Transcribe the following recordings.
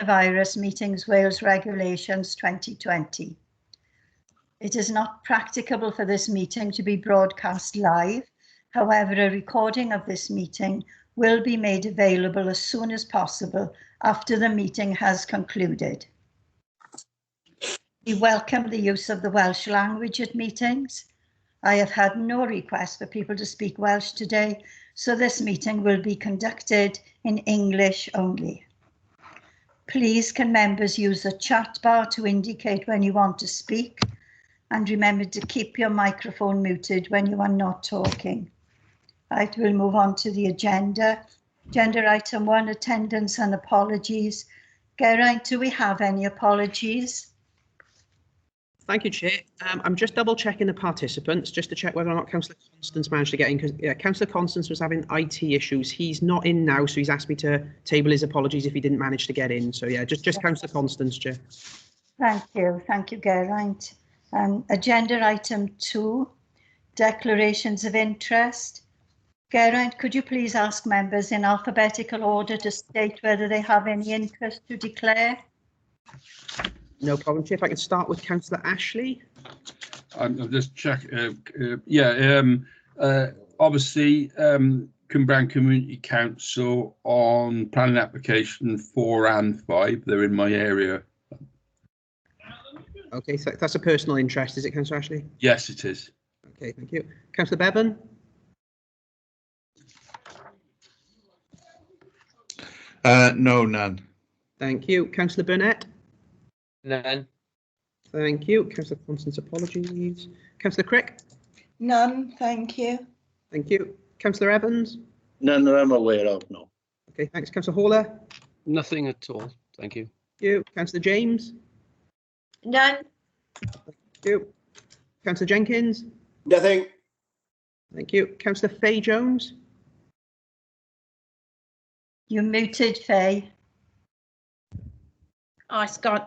Coronavirus Meetings Wales Regulations 2020. It is not practicable for this meeting to be broadcast live. However, a recording of this meeting will be made available as soon as possible after the meeting has concluded. We welcome the use of the Welsh language at meetings. I have had no request for people to speak Welsh today, so this meeting will be conducted in English only. Please, can members use the chat bar to indicate when you want to speak, and remember to keep your microphone muted when you are not talking. Right, we'll move on to the agenda. Agenda item 1, attendance and apologies. Geraint, do we have any apologies? Thank you, Chair. I'm just double checking the participants just to check whether or not Councillor Constance managed to get in, because Councillor Constance was having IT issues. He's not in now, so he's asked me to table his apologies if he didn't manage to get in. So yeah, just Councillor Constance, Chair. Thank you, Geraint. Agenda item 2, declarations of interest. Geraint, could you please ask members in alphabetical order to state whether they have any interest to declare? No problem, Chair. If I could start with Councillor Ashley. I'll just check. Obviously, Cwmbran Community Council on planning application 4 and 5. They're in my area. Okay, so that's a personal interest, is it, Councillor Ashley? Yes, it is. Okay, thank you. Councillor Bevan? No, none. Thank you. Councillor Burnett? None. Thank you. Councillor Constance, apologies. Councillor Crick? None, thank you. Thank you. Councillor Evans? None that I'm aware of, no. Okay, thanks. Councillor Hawler? Nothing at all. Thank you. Thank you. Councillor James? None. Thank you. Councillor Jenkins? Nothing. Thank you. Councillor Fay Jones? You're muted, Faye. Oh,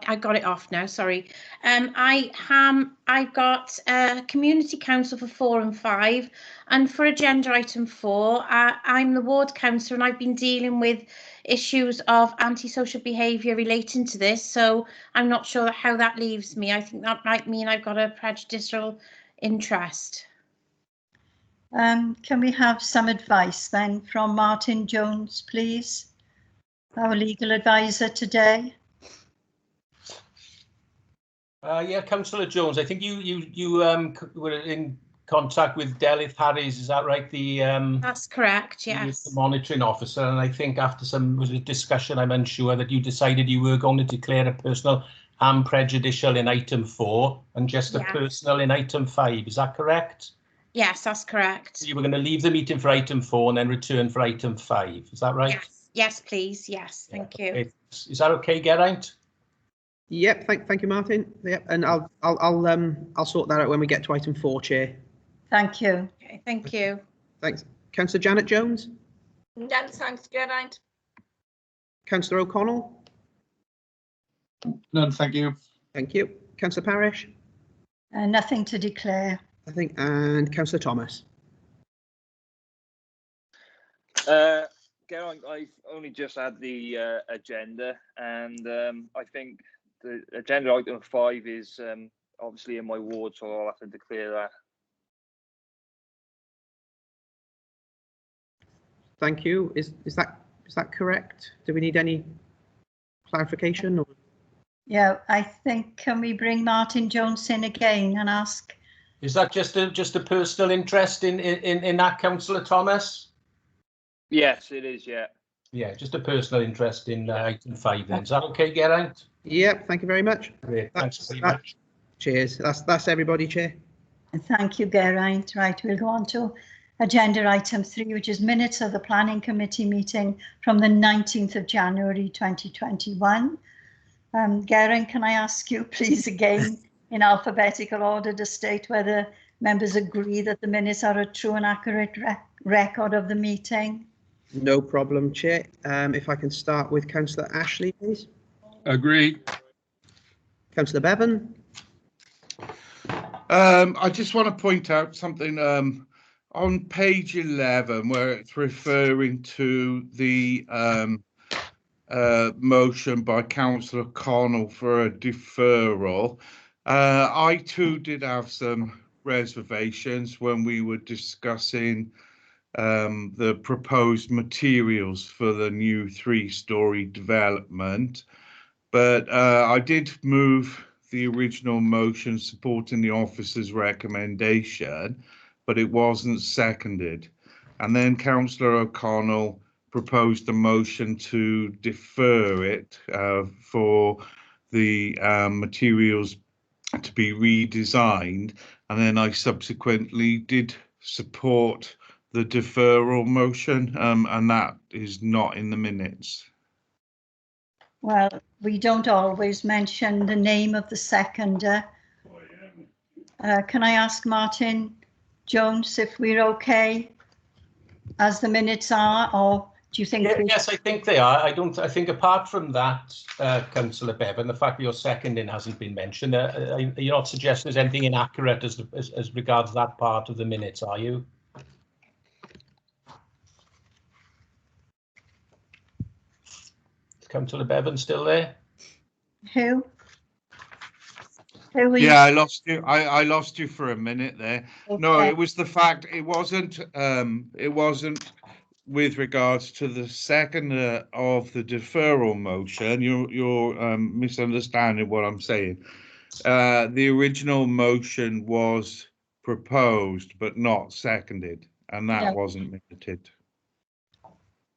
I got it off now. Sorry. I've got Community Council for 4 and 5, and for agenda item 4, I'm the ward councillor, and I've been dealing with issues of antisocial behaviour relating to this. So I'm not sure how that leaves me. I think that might mean I've got a prejudicial interest. Can we have some advice then from Martin Jones, please? Our legal advisor today. Yeah, Councillor Jones, I think you were in contact with Delyth Harris, is that right? That's correct, yes. The monitoring officer, and I think after some discussion, I'm unsure that you decided you were going to declare a personal and prejudicial in item 4 and just a personal in item 5. Is that correct? Yes, that's correct. So you were going to leave the meeting for item 4 and then return for item 5. Is that right? Yes, please. Yes, thank you. Okay. Is that okay, Geraint? Yep, thank you, Martin. Yep, and I'll sort that out when we get to item 4, Chair. Thank you. Okay, thank you. Thanks. Councillor Janet Jones? None, thanks, Geraint. Councillor O'Connell? None, thank you. Thank you. Councillor Parish? Nothing to declare. And Councillor Thomas? Geraint, I've only just had the agenda, and I think the agenda item 5 is obviously in my ward, so I'll have to declare that. Thank you. Is that correct? Do we need any clarification? Or? Yeah, I think, can we bring Martin Jones in again and ask? Is that just a personal interest in that, Councillor Thomas? Yes, it is, yeah. Yeah, just a personal interest in item 5 then. Is that okay, Geraint? Yep, thank you very much. Great, thanks very much. Cheers. That's everybody, Chair. Thank you, Geraint. Right, we'll go on to agenda item 3, which is minutes of the Planning Committee meeting from the 19th of January 2021. Geraint, can I ask you please again in alphabetical order to state whether members agree that the minutes are a true and accurate record of the meeting? No problem, Chair. If I can start with Councillor Ashley, please. Agree. Councillor Bevan. I just want to point out something on page 11 where it's referring to the motion by Councillor Connell for a deferral. I too did have some reservations when we were discussing the proposed materials for the new 3-storey development, but I did move the original motion supporting the officer's recommendation, but it wasn't seconded. And then Councillor O'Connell proposed a motion to defer it for the materials to be redesigned, and then I subsequently did support the deferral motion, and that is not in the minutes. Well, we don't always mention the name of the seconder. Can I ask Martin Jones if we're okay as the minutes are, or do you think? Yes, I think they are. I think apart from that, Councillor Bevan, the fact that your seconding hasn't been mentioned, you're not suggesting there's anything inaccurate as regards that part of the minutes, are you? Councillor Bevan still there? Who? Who are Yeah, I lost you. I lost you for a minute there. Okay. No, it was the fact it wasn't with regards to the second of the deferral motion. You're misunderstanding what I'm saying. The original motion was proposed but not seconded, and that wasn't minuted.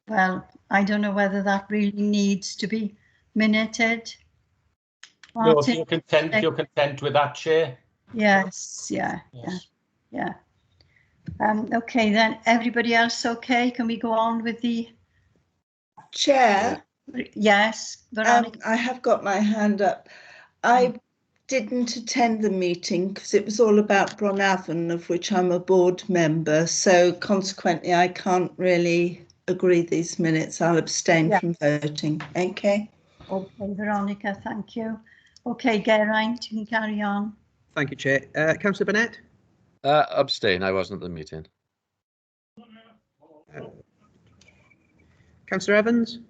Well, I don't know whether that really needs to be minuted. Martin? No, if you're content with that, Chair? Yes, yeah. Okay, then everybody else okay? Can we go on with the Chair, yes, Veronica? I have got my hand up. I didn't attend the meeting because it was all about Bronavon, of which I'm a board member. So consequently, I can't really agree these minutes. I'll abstain from voting. Okay. Okay, Veronica, thank you. Okay, Geraint, you can carry on. Thank you, Chair. Councillor Burnett? Abstain. I wasn't at the meeting. Councillor Evans?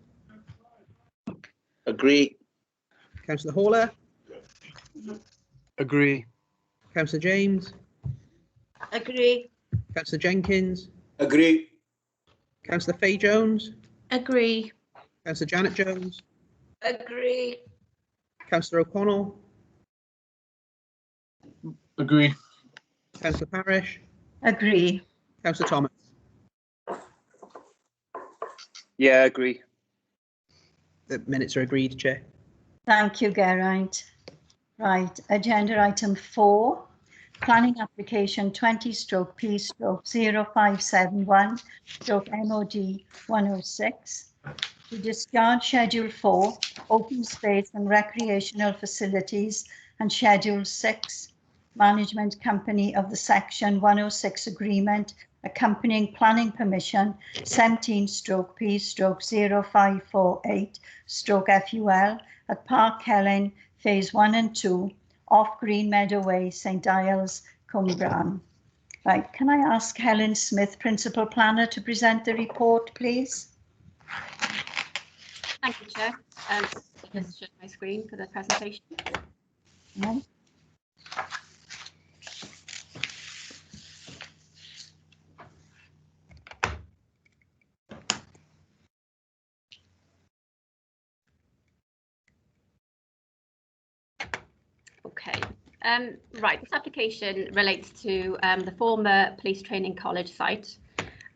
Agree. Councillor Haller? Agree. Councillor James? Agree. Councillor Jenkins? Agree. Councillor Faye Jones? Agree. Councillor Janet Jones? Agree. Councillor O'Connell? Agree. Councillor Parish? Agree. Councillor Thomas? Yeah, agree. The minutes are agreed, Chair. Thank you, Geraint. Right, agenda item 4, planning application 20/P/0571/MOD 106 to discharge Schedule 4, open space and recreational facilities, and Schedule 6, management company of the Section 106 agreement accompanying planning permission 17/P/0548/FUL at Park Helen, Phase 1 and 2, off Green Meadow Way, St Giles, Cwmbran. Right, can I ask Helen Smith, Principal Planner, to present the report, please? Thank you, Chair. Just share my screen for the presentation. No? Okay. Right, this application relates to the former Police Training College site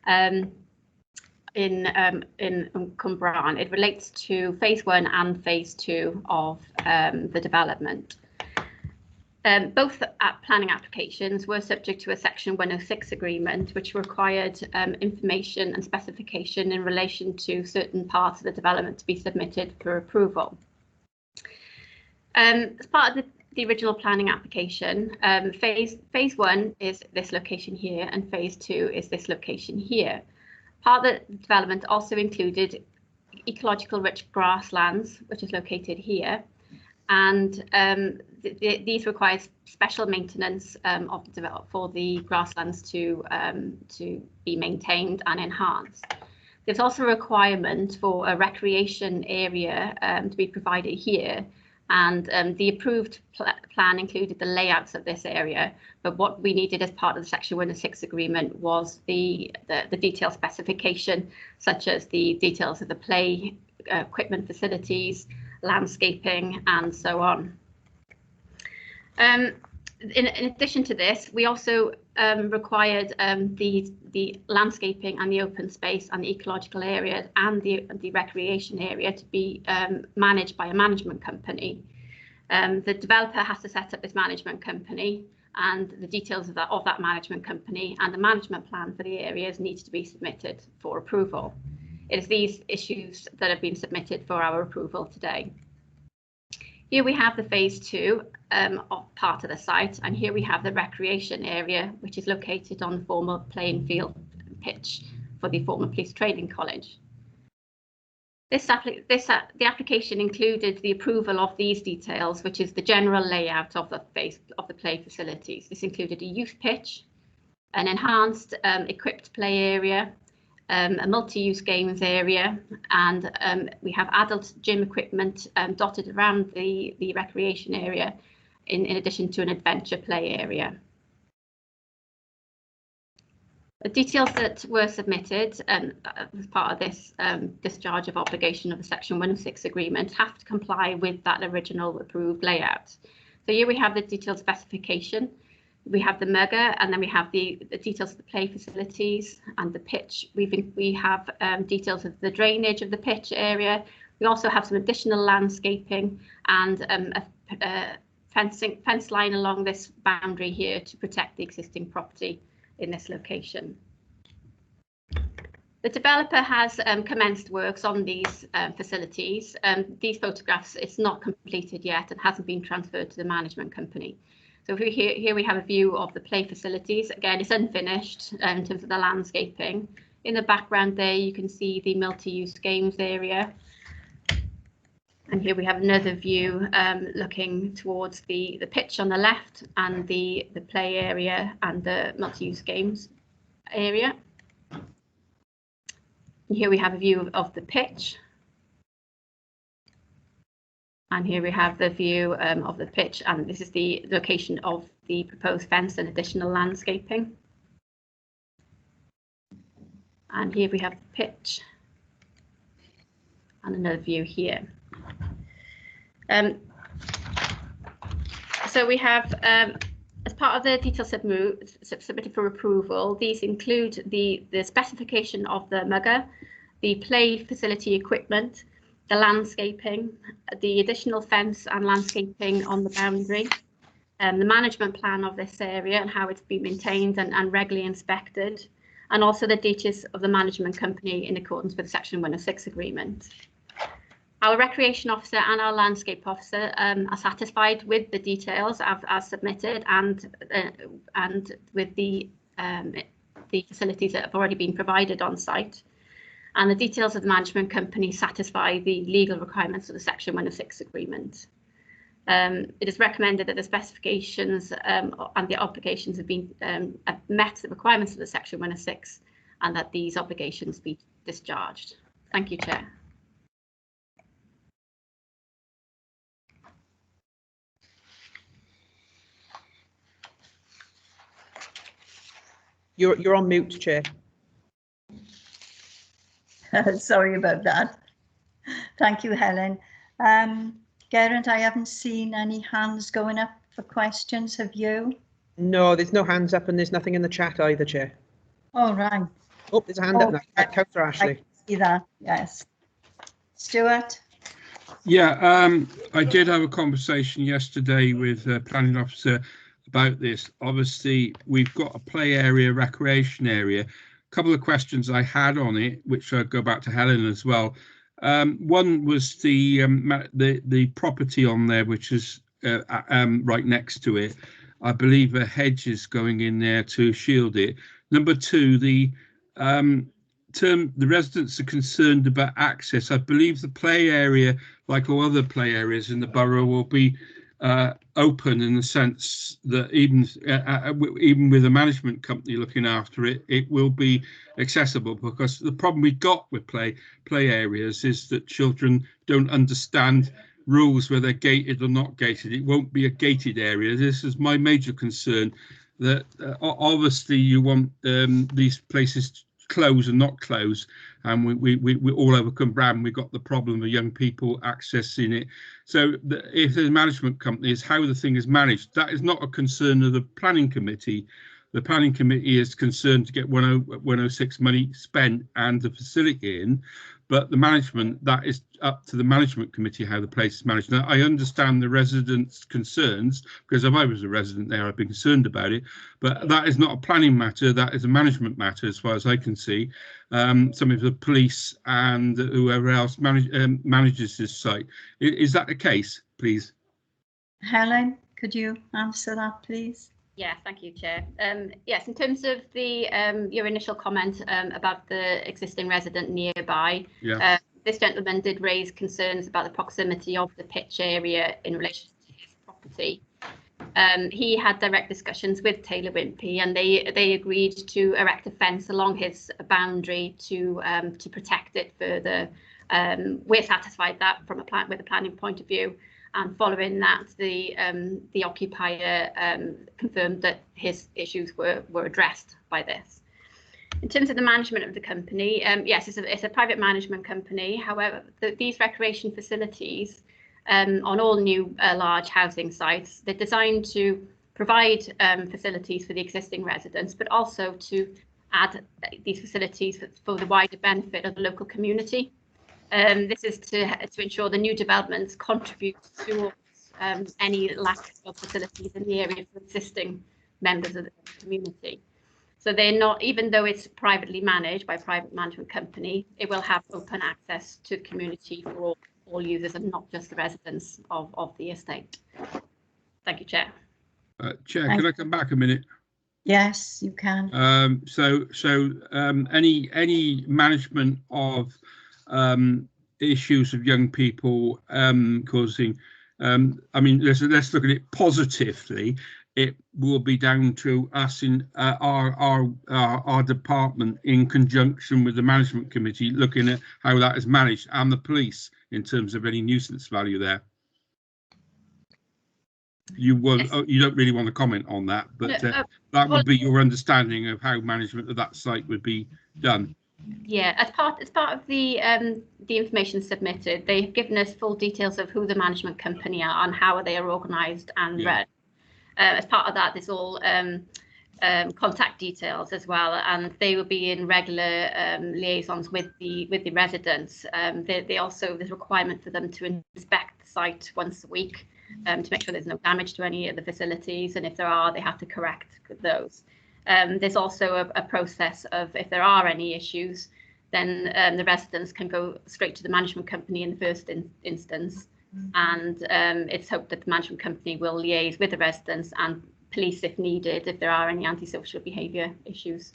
in Cwmbran. It relates to Phase 1 and Phase 2 of the development. Both planning applications were subject to a Section 106 agreement, which required information and specification in relation to certain parts of the development to be submitted for approval. As part of the original planning application, phase 1 is this location here and Phase 2 is this location here. Part of the development also included ecological rich grasslands, which is located here, and these require special maintenance for the grasslands to be maintained and enhanced. There's also a requirement for a recreation area to be provided here, and the approved plan included the layouts of this area, but what we needed as part of the Section 106 agreement was the detailed specification, such as the details of the play equipment facilities, landscaping, and so on. In addition to this, we also required the landscaping and the open space and the ecological area and the recreation area to be managed by a management company. The developer has to set up this management company, and the details of that management company and the management plan for the areas needs to be submitted for approval. It is these issues that have been submitted for our approval today. Here we have the phase 2 of part of the site, and here we have the recreation area, which is located on the former playing field pitch for the former police training college. The application included the approval of these details, which is the general layout of the play facilities. This included a youth pitch, an enhanced equipped play area, a multi-use games area, and we have adult gym equipment dotted around the recreation area, in addition to an adventure play area. The details that were submitted as part of this discharge of obligation of the Section 106 agreement have to comply with that original approved layout. So here we have the detailed specification. We have the mugger, and then we have the details of the play facilities and the pitch. We have details of the drainage of the pitch area. We also have some additional landscaping and a fence line along this boundary here to protect the existing property in this location. The developer has commenced works on these facilities. These photographs, it's not completed yet and hasn't been transferred to the management company. So here we have a view of the play facilities. Again, it's unfinished in terms of the landscaping. In the background there, you can see the multi-use games area. And here we have another view looking towards the pitch on the left and the play area and the multi-use games area. And here we have a view of the pitch. And here we have the view of the pitch, and this is the location of the proposed fence and additional landscaping. And here we have the pitch and another view here. So we have, as part of the details submitted for approval, these include the specification of the mugger, the play facility equipment, the landscaping, the additional fence and landscaping on the boundary, the management plan of this area and how it's been maintained and regularly inspected, and also the details of the management company in accordance with the Section 106 agreement. Our recreation officer and our landscape officer are satisfied with the details as submitted and with the facilities that have already been provided on site. And the details of the management company satisfy the legal requirements of the Section 106 agreement. It is recommended that the specifications and the obligations have been met the requirements of the Section 106 and that these obligations be discharged. Thank you, Chair. You're on mute, Chair. Sorry about that. Thank you, Helen. Geraint, I haven't seen any hands going up for questions. Have you? No, there's no hands up and there's nothing in the chat either, Chair. All right. Oh, there's a hand up now. Councillor Ashley. I can see that, yes. Stuart? Yeah, I did have a conversation yesterday with the planning officer about this. Obviously, we've got a play area, recreation area. A couple of questions I had on it, which I'll go back to Helen as well. One was the property on there, which is right next to it. I believe a hedge is going in there to shield it. Number two, the residents are concerned about access. I believe the play area, like all other play areas in the borough, will be open in the sense that even with a management company looking after it, it will be accessible, because the problem we've got with play areas is that children don't understand rules, whether they're gated or not gated. It won't be a gated area. This is my major concern, that obviously you want these places close and not close, and we all over Cumbraden we've got the problem of young people accessing it. So if there's a management company, is how the thing is managed. That is not a concern of the planning committee. The planning committee is concerned to get 106 money spent and the facility in, but the management, that is up to the management committee how the place is managed. Now, I understand the residents' concerns, because if I was a resident there, I'd be concerned about it, but that is not a planning matter, that is a management matter as far as I can see. Some of the police and whoever else manages this site. Is that the case, please? Helen, could you answer that, please? Yeah, thank you, Chair. Yes, in terms of the your initial comment about the existing resident nearby, yeah. This gentleman did raise concerns about the proximity of the pitch area in relation to his property. He had direct discussions with Taylor Wimpey, and they agreed to erect a fence along his boundary to protect it further. We're satisfied that from with a planning point of view. And following that, the occupier confirmed that his issues were addressed by this. In terms of the management of the company, yes, it's a private management company. However, these recreation facilities on all new large housing sites, they're designed to provide facilities for the existing residents, but also to add these facilities for the wider benefit of the local community. This is to ensure the new developments contribute towards any lack of facilities in the area for existing members of the community. So they're not, even though it's privately managed by a private management company, it will have open access to the community for all users and not just the residents of the estate. Thank you, Chair. Chair, can I come back a minute? Yes, you can. Any management of issues of young people causing, I mean, let's look at it positively. It will be down to us in our department, in conjunction with the management committee, looking at how that is managed, and the police in terms of any nuisance value there. You don't really want to comment on that, but that would be your understanding of how management of that site would be done. Yeah, as part of the information submitted, they've given us full details of who the management company are and how they are organised and run. As part of that, there's all contact details as well, and they will be in regular liaisons with the residents. They also, there's a requirement for them to inspect the site once a week to make sure there's no damage to any of the facilities, and if there are, they have to correct those. There's also a process of, if there are any issues, then the residents can go straight to the management company in the first instance, and it's hoped that the management company will liaise with the residents and police if needed, if there are any antisocial behaviour issues.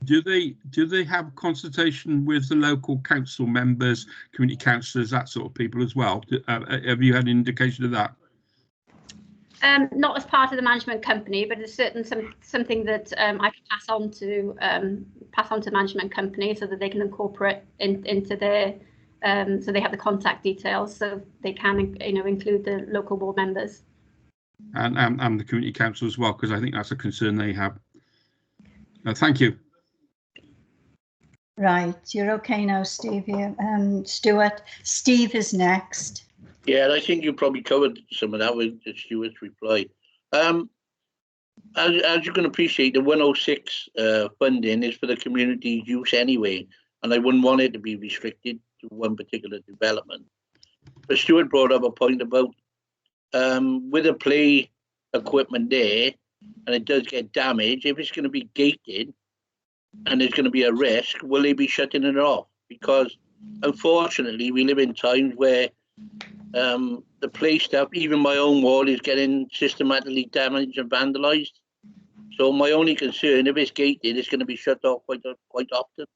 Do they have consultation with the local council members, community councillors, that sort of people as well? Have you had an indication of that? Not as part of the management company, but it's something that I can pass on to management company so that they can incorporate into their so they have the contact details, so they can include the local board members and the community council as well, because I think that's a concern they have. Thank you. Right, you're okay now, Steve. Stuart. Steve is next. Yeah, I think you probably covered some of that with Stuart's reply. As you can appreciate, the 106 funding is for the community use anyway, and I wouldn't want it to be restricted to one particular development. But Stuart brought up a point about with the play equipment there, and it does get damaged, if it's going to be gated and there's going to be a risk, will they be shutting it off? Because unfortunately, we live in times where the play stuff, even my own wall, is getting systematically damaged and vandalised. So my only concern, if it's gated, it's going to be shut off quite often.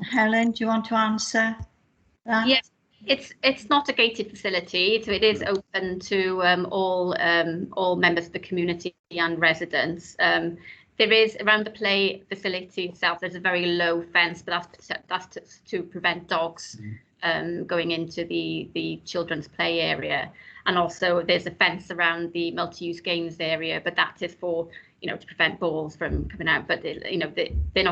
Helen, do you want to answer that? Yes, It's not a gated facility, so it is open to all members of the community and residents. There is around the play facility itself. There's a very low fence, but that's to prevent dogs going into the children's play area. And also there's a fence around the multi-use games area, but that is for, to prevent balls from coming out. But they're not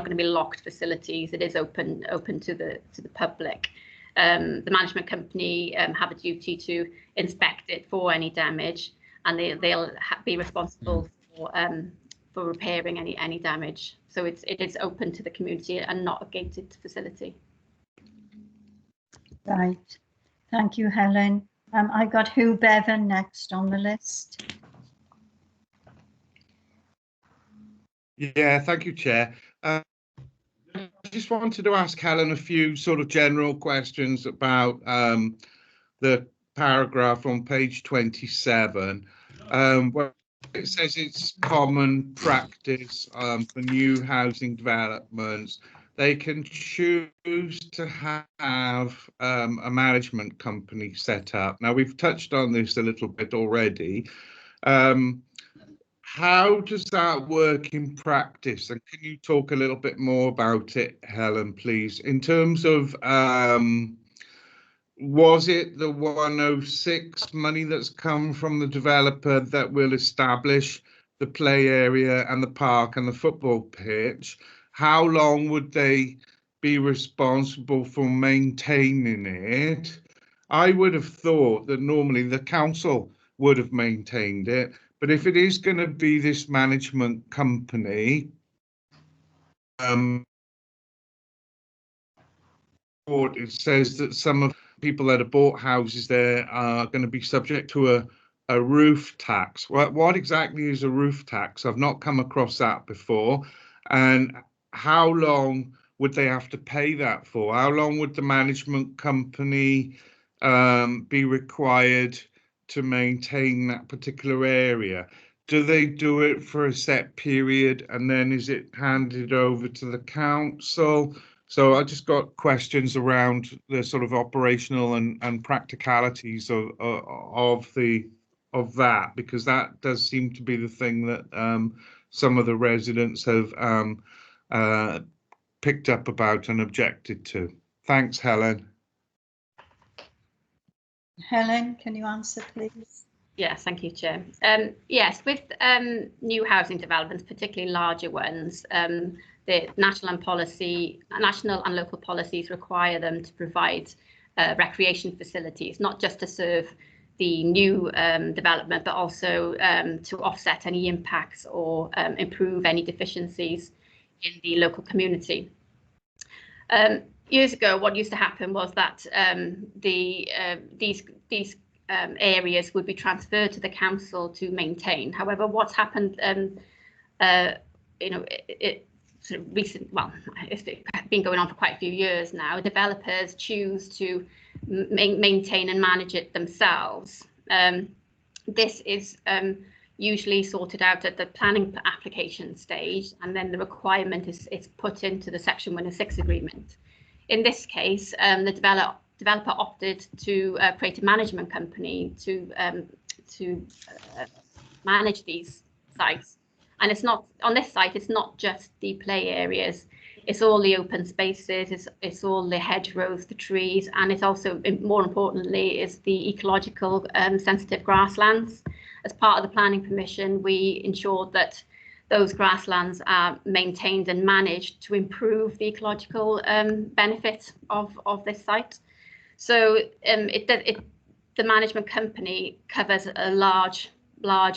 going to be locked facilities. It is open to the public. The management company have a duty to inspect it for any damage, and they'll be responsible for repairing any damage. So it is open to the community and not a gated facility. Right. Thank you, Helen. I got Hugh Bevan next on the list. Yeah, thank you, Chair. I just wanted to ask Helen a few sort of general questions about the paragraph on page 27, where it says it's common practice for new housing developments. They can choose to have a management company set up. Now, we've touched on this a little bit already. How does that work in practice? And can you talk a little bit more about it, Helen, please? In terms of, was it the 106 money that's come from the developer that will establish the play area and the park and the football pitch? How long would they be responsible for maintaining it? I would have thought that normally the council would have maintained it, but if it is going to be this management company, it says that some of the people that have bought houses there are going to be subject to a roof tax. What exactly is a roof tax? I've not come across that before. And how long would they have to pay that for? How long would the management company be required to maintain that particular area? Do they do it for a set period and then is it handed over to the council? So I just got questions around the sort of operational and practicalities of that, because that does seem to be the thing that some of the residents have picked up about and objected to. Thanks, Helen. Helen, can you answer, please? Yes, thank you, Chair. Yes, with new housing developments, particularly larger ones, the national and local policies require them to provide recreation facilities, not just to serve the new development, but also to offset any impacts or improve any deficiencies in the local community. Years ago, what used to happen was that these areas would be transferred to the council to maintain. However, what's happened, it's been going on for quite a few years now. Developers choose to maintain and manage it themselves. This is usually sorted out at the planning application stage, and then the requirement is put into the Section 106 agreement. In this case, the developer opted to create a management company to manage these sites. And it's not on this site, it's not just the play areas, it's all the open spaces, it's all the hedgerows, the trees, and it's also, more importantly, is the ecological sensitive grasslands. As part of the planning permission, we ensured that those grasslands are maintained and managed to improve the ecological benefit of this site. So the management company covers a large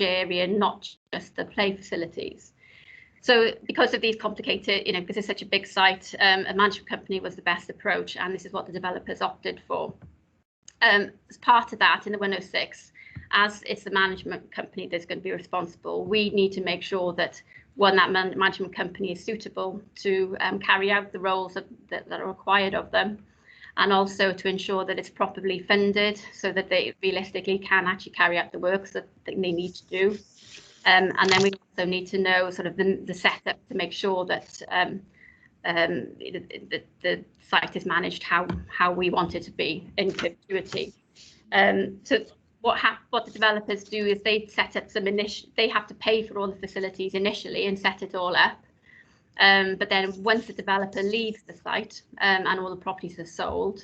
area, not just the play facilities. So because of these complicated, because it's such a big site, a management company was the best approach, and this is what the developers opted for. As part of that, in the 106, as it's the management company that's going to be responsible, we need to make sure that, one, that management company is suitable to carry out the roles that are required of them, and also to ensure that it's properly funded so that they realistically can actually carry out the works that they need to do. And then we also need to know sort of the setup to make sure that the site is managed how we want it to be in perpetuity. So what the developers do is they set up they have to pay for all the facilities initially and set it all up. But then once the developer leaves the site and all the properties are sold,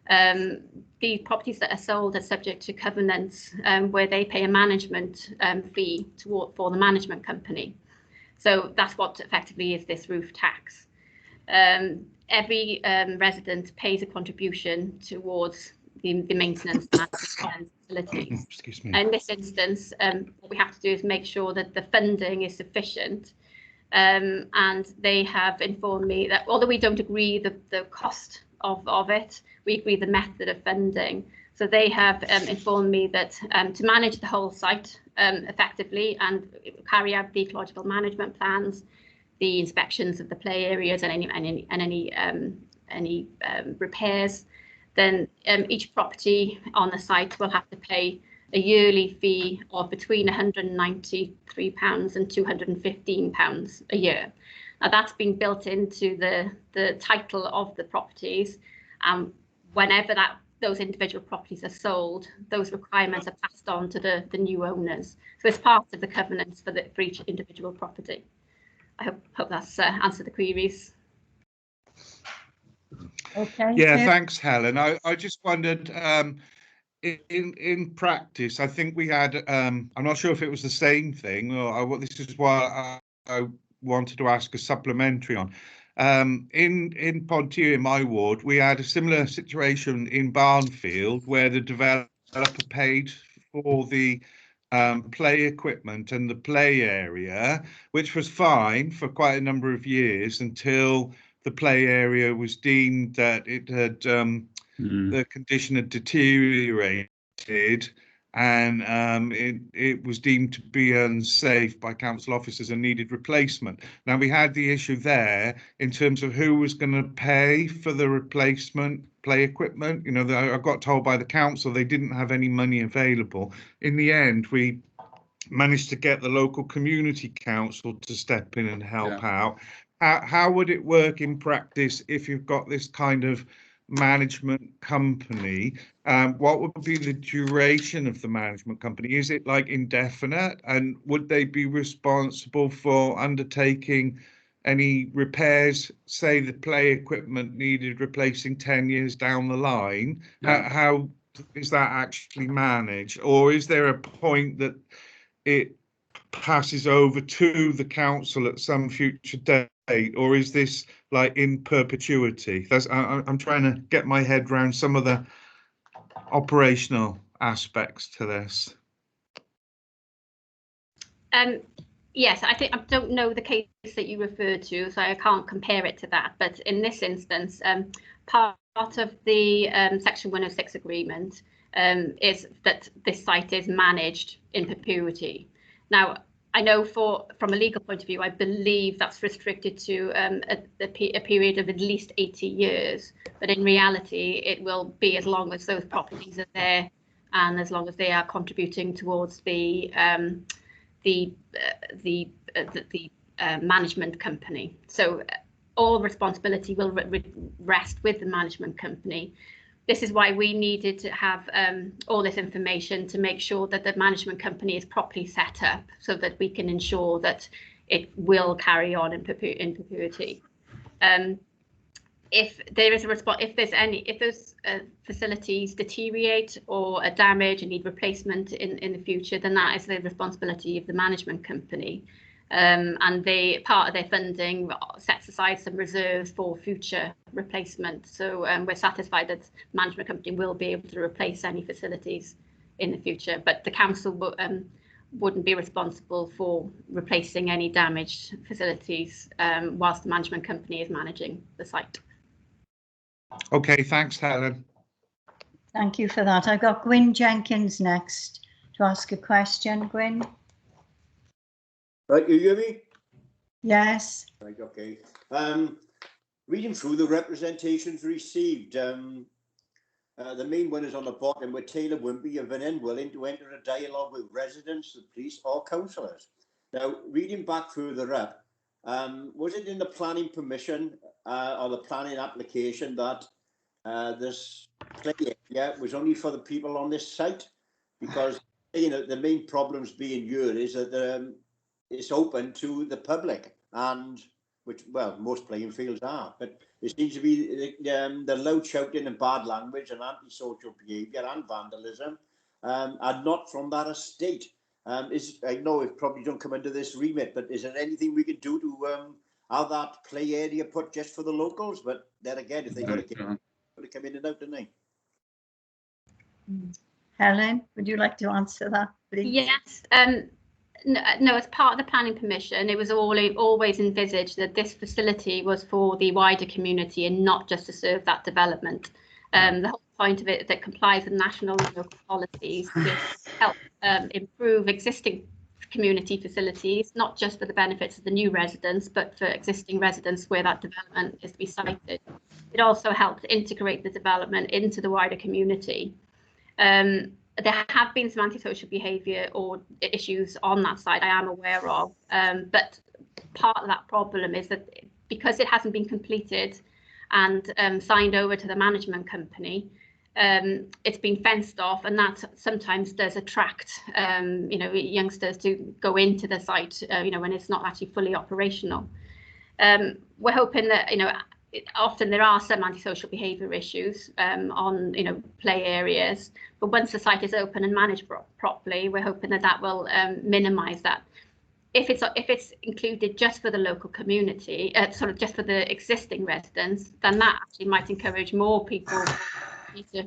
the properties that are sold are subject to covenants where they pay a management fee for the management company. So that's what effectively is this roof tax. Every resident pays a contribution towards the maintenance of facilities. Excuse me. And in this instance, what we have to do is make sure that the funding is sufficient. And they have informed me that although we don't agree the cost of it, we agree the method of funding. So they have informed me that to manage the whole site effectively and carry out the ecological management plans, the inspections of the play areas and any repairs, then each property on the site will have to pay a yearly fee of between £193 and £215 a year. Now that's been built into the title of the properties. Whenever those individual properties are sold, those requirements are passed on to the new owners. So it's part of the covenants for each individual property. I hope that's answered the queries. Okay. Yeah, thanks, Helen. I just wondered, in practice, I think we had, I'm not sure if it was the same thing, or this is why I wanted to ask a supplementary on. In Pontier, in my ward, we had a similar situation in Barnfield where the developer paid for the play equipment and the play area, which was fine for quite a number of years until the play area was deemed that it had the condition had deteriorated and it was deemed to be unsafe by council officers and needed replacement. Now we had the issue there in terms of who was going to pay for the replacement play equipment. You know, I got told by the council they didn't have any money available. In the end, we managed to get the local community council to step in and help out. How would it work in practice if you've got this kind of management company? What would be the duration of the management company? Is it like indefinite? And would they be responsible for undertaking any repairs, say the play equipment needed replacing 10 years down the line? How is that actually managed? Or is there a point that it passes over to the council at some future date, or is this like in perpetuity? I'm trying to get my head around some of the operational aspects to this. Yes, I don't know the case that you referred to, so I can't compare it to that. But in this instance, part of the Section 106 agreement is that this site is managed in perpetuity. Now, I know from a legal point of view, I believe that's restricted to a period of at least 80 years. But in reality, it will be as long as those properties are there and as long as they are contributing towards the management company. So all responsibility will rest with the management company. This is why we needed to have all this information to make sure that the management company is properly set up so that we can ensure that it will carry on in perpetuity. If there is if those facilities deteriorate or are damaged and need replacement in the future, then that is the responsibility of the management company. And part of their funding sets aside some reserves for future replacement. So we're satisfied that the management company will be able to replace any facilities in the future, but the council wouldn't be responsible for replacing any damaged facilities whilst the management company is managing the site. Okay, thanks, Helen. Thank you for that. I've got Gwyn Jenkins next to ask a question. Gwyn? Right, you hear me? Yes. Right, okay. Reading through the representations received, the main one is on the bottom where Taylor Wimpey of an end willing to enter a dialogue with residents, the police or councillors. Now, reading back further up, was it in the planning permission or the planning application that this play area was only for the people on this site, because the main problems being here is that it's open to the public, and which, well, most playing fields are, but it seems to be the loud shouting and bad language and antisocial behaviour and vandalism are not from that estate. I know it probably don't come under this remit, but is there anything we can do to have that play area put just for the locals? But then again, if they got to come in and out, don't they? Helen, would you like to answer that, please? Yes. No, as part of the planning permission, it was always envisaged that this facility was for the wider community and not just to serve that development. The whole point of it that complies with national and local policies to help improve existing community facilities, not just for the benefits of the new residents, but for existing residents where that development is to be sited. It also helps integrate the development into the wider community. There have been some antisocial behaviour or issues on that side I am aware of, but part of that problem is that because it hasn't been completed and signed over to the management company, it's been fenced off, and that sometimes does attract youngsters to go into the site when it's not actually fully operational. We're hoping that often there are some antisocial behaviour issues on play areas, but once the site is open and managed properly, we're hoping that will minimise that. If it's included just for the local community, sort of just for the existing residents, then that actually might encourage more people to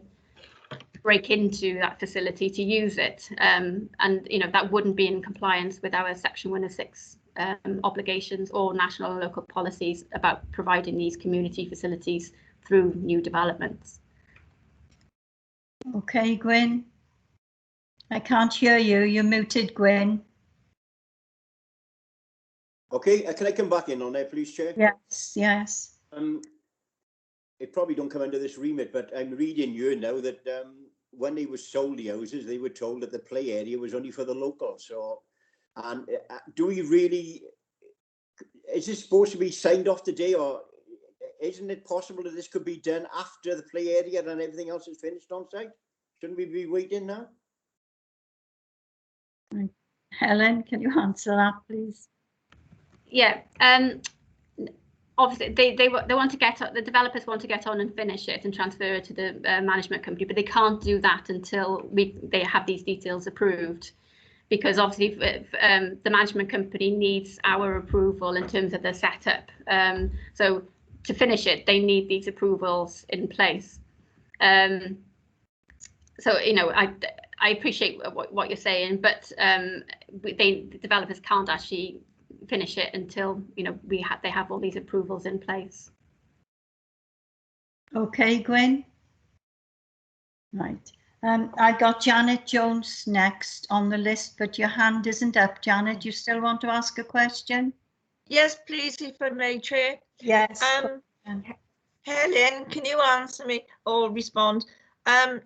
break into that facility to use it, and that wouldn't be in compliance with our Section 106 obligations or national and local policies about providing these community facilities through new developments. Okay, Gwyn. I can't hear you. You're muted, Gwyn. Okay, can I come back in on there, please, Chair? Yes, yes. It probably don't come under this remit, but I'm reading here now that when they were sold the houses, they were told that the play area was only for the locals. So, and do we really? Is this supposed to be signed off today, or isn't it possible that this could be done after the play area and everything else is finished on site? Shouldn't we be waiting now? Helen, can you answer that, please? Yeah. Obviously, they want to get the developers want to get on and finish it and transfer it to the management company, but they can't do that until they have these details approved, because obviously the management company needs our approval in terms of the setup. So to finish it, they need these approvals in place. So I appreciate what you're saying, but the developers can't actually finish it until they have all these approvals in place. Okay, Gwyn. Right. I've got Janet Jones next on the list, but your hand isn't up. Janet, you still want to ask a question? Yes, please, if I may, Chair. Yes. Helen, can you answer me or respond?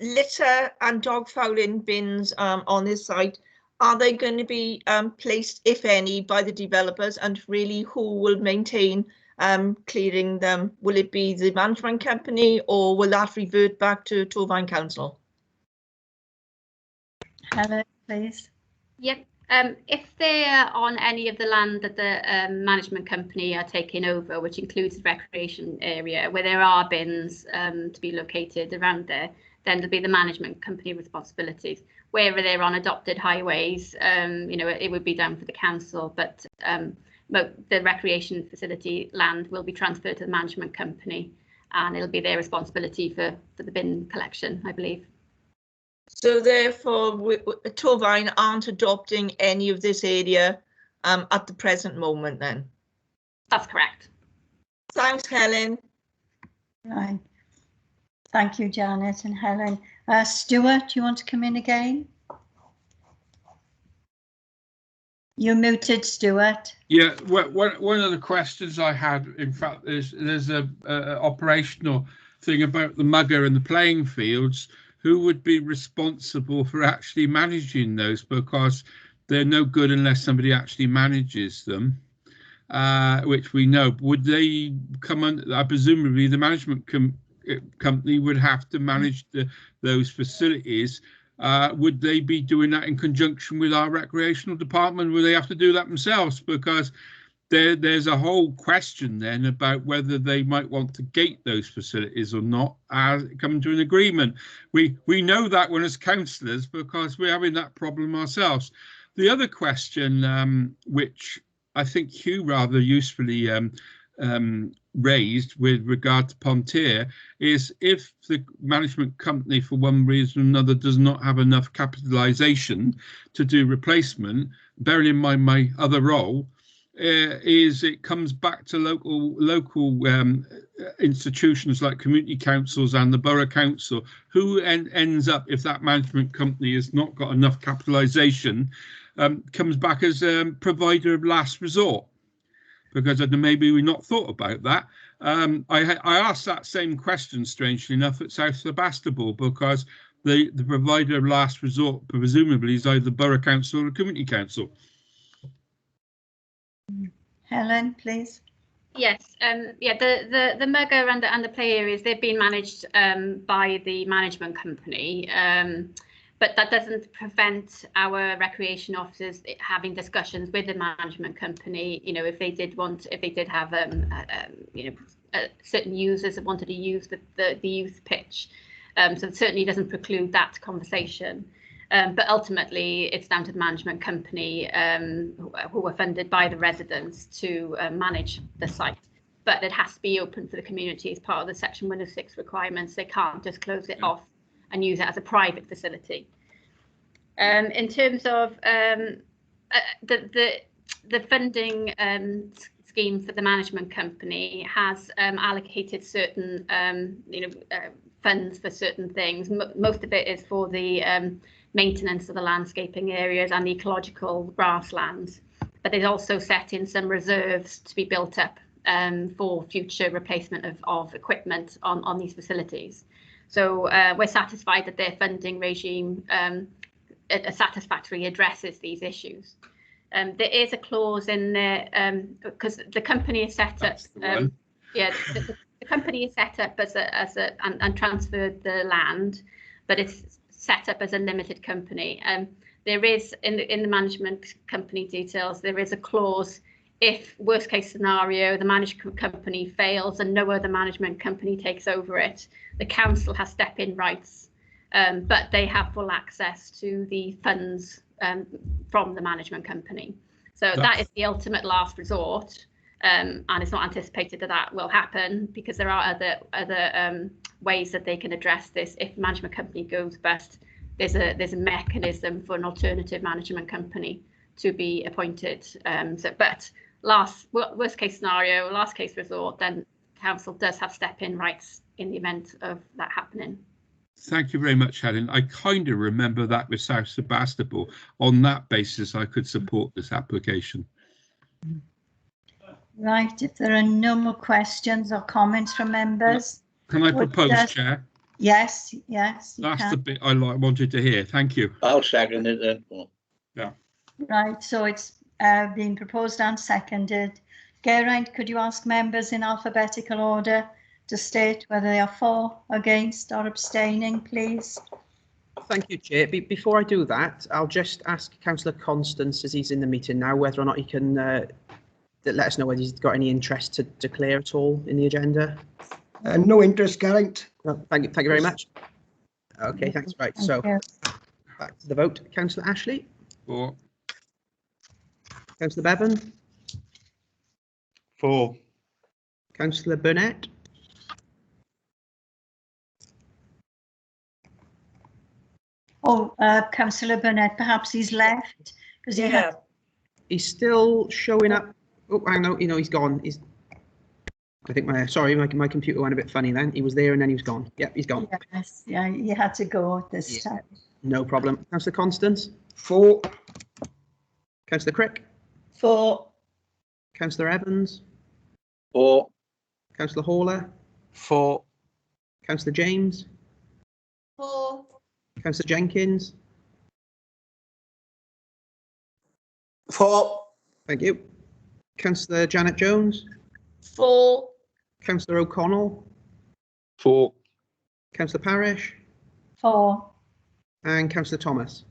Litter and dog fouling bins on this site, are they going to be placed, if any, by the developers, and really who will maintain clearing them? Will it be the management company, or will that revert back to Torfaen Council? Helen, please. Yep. If they're on any of the land that the management company are taking over, which includes the recreation area, where there are bins to be located around there, then there'll be the management company responsibilities. Wherever they're on adopted highways, it would be down for the council, but the recreation facility land will be transferred to the management company, and it'll be their responsibility for the bin collection, I believe. So therefore, Torfaen aren't adopting any of this area at the present moment then? That's correct. Thanks, Helen. Right. Thank you, Janet and Helen. Stuart, you want to come in again? You're muted, Stuart. Yeah, one of the questions I had, in fact, there's a operational thing about the mugger and the playing fields. Who would be responsible for actually managing those? Because they're no good unless somebody actually manages them. which we know, would they come on? Presumably, the management company would have to manage those facilities. Would they be doing that in conjunction with our recreational department? Would they have to do that themselves? Because there's a whole question then about whether they might want to gate those facilities or not, come to an agreement. We know that one as councillors because we're having that problem ourselves. The other question, which I think Hugh rather usefully raised with regard to Pontier, is if the management company for one reason or another does not have enough capitalisation to do replacement, bearing in mind my other role, is it comes back to local institutions like community councils and the borough council, who ends up, if that management company has not got enough capitalisation, comes back as a provider of last resort. Because maybe we've not thought about that. I asked that same question, strangely enough, at South Sebastopol, because the provider of last resort presumably is either the borough council or the community council. Helen, please. Yes, yeah, the mugger and the play areas, they've been managed by the management company, but that doesn't prevent our recreation officers having discussions with the management company. You know, if they did have you know, certain users that wanted to use the youth pitch, so it certainly doesn't preclude that conversation. But ultimately, it's down to the management company who are funded by the residents to manage the site. But it has to be open for the community as part of the Section 106 requirements. They can't just close it off and use it as a private facility. In terms of the funding scheme for the management company has allocated certain funds for certain things. Most of it is for the maintenance of the landscaping areas and the ecological grasslands, but they've also set in some reserves to be built up for future replacement of equipment on these facilities. So we're satisfied that their funding regime satisfactorily addresses these issues. There is a clause in there because the company is set up. The company is set up and transferred the land, but it's set up as a limited company. There is in the management company details, there is a clause if worst case scenario the management company fails and no other management company takes over it, the council has step-in rights, but they have full access to the funds from the management company. So that is the ultimate last resort, and it's not anticipated that will happen because there are other ways that they can address this. If the management company goes bust, there's a mechanism for an alternative management company to be appointed. But worst case scenario, last case resort, then council does have step-in rights in the event of that happening. Thank you very much, Helen. I kind of remember that with South Sebastopol. On that basis, I could support this application. Right, if there are no more questions or comments from members. Can I propose, Chair? Yes. That's the bit I wanted to hear. Thank you. I'll second it then. Yeah. Right, so it's been proposed and seconded. Geraint, could you ask members in alphabetical order to state whether they are for, against or abstaining, please? Thank you, Chair. Before I do that, I'll just ask Councillor Constance, as he's in the meeting now, whether or not he can let us know whether he's got any interest to declare at all in the agenda. No interest, Geraint. Well, thank you very much. Okay, thanks. Right, so back to the vote. Councillor Ashley? For. Councillor Bevan? For. Councillor Burnett? Oh, Councillor Burnett, perhaps he's left because he's still showing up. Oh, I know, he's gone. I think my computer went a bit funny then. He was there and then he was gone. Yep, he's gone. Yes, yeah, he had to go this time. No problem. Councillor Constance? For. Councillor Crick? For. Councillor Evans? For. Councillor Hawler? For. Councillor James? For. Councillor Jenkins? For. Thank you. Councillor Janet Jones. 4. Councillor O'Connell. 4. Councillor Parish. 4. And Councillor Thomas.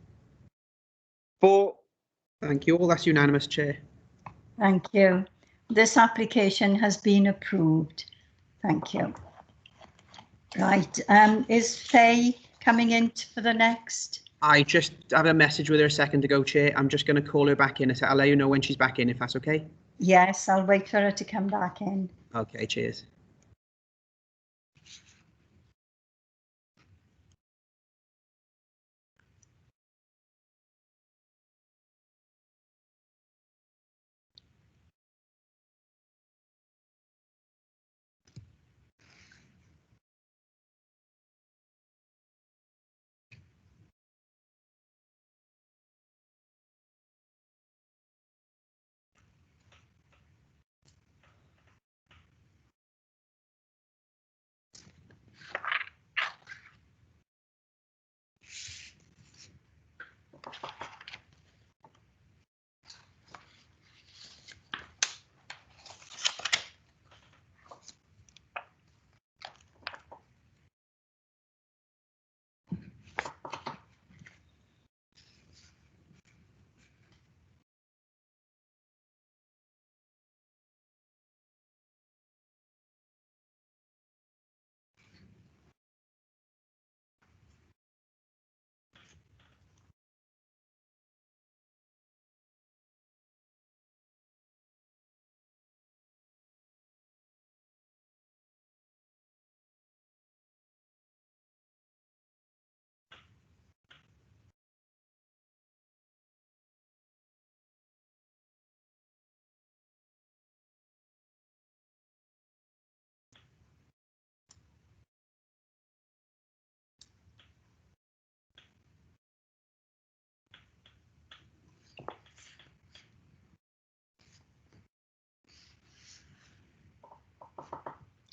4. Thank you all. That's unanimous, Chair. Thank you. This application has been approved. Thank you. Right, is Faye coming in for the next? I just had a message with her a second ago, Chair. I'm just going to call her back in. I'll let you know when she's back in, if that's okay. Yes, I'll wait for her to come back in. Okay, cheers.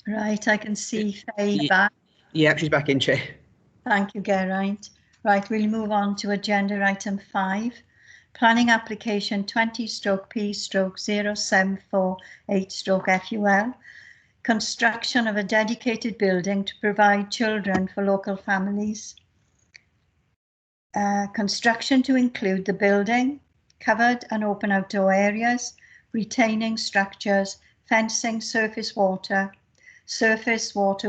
Right, I can see Faye back. Yeah, she's back in, Chair. Thank you, Geraint. Right, we'll move on to agenda item 5. Planning application 20-P/0748/FUL. Construction of a dedicated building to provide children for local families. Construction to include the building, covered and open outdoor areas, retaining structures, fencing, surface water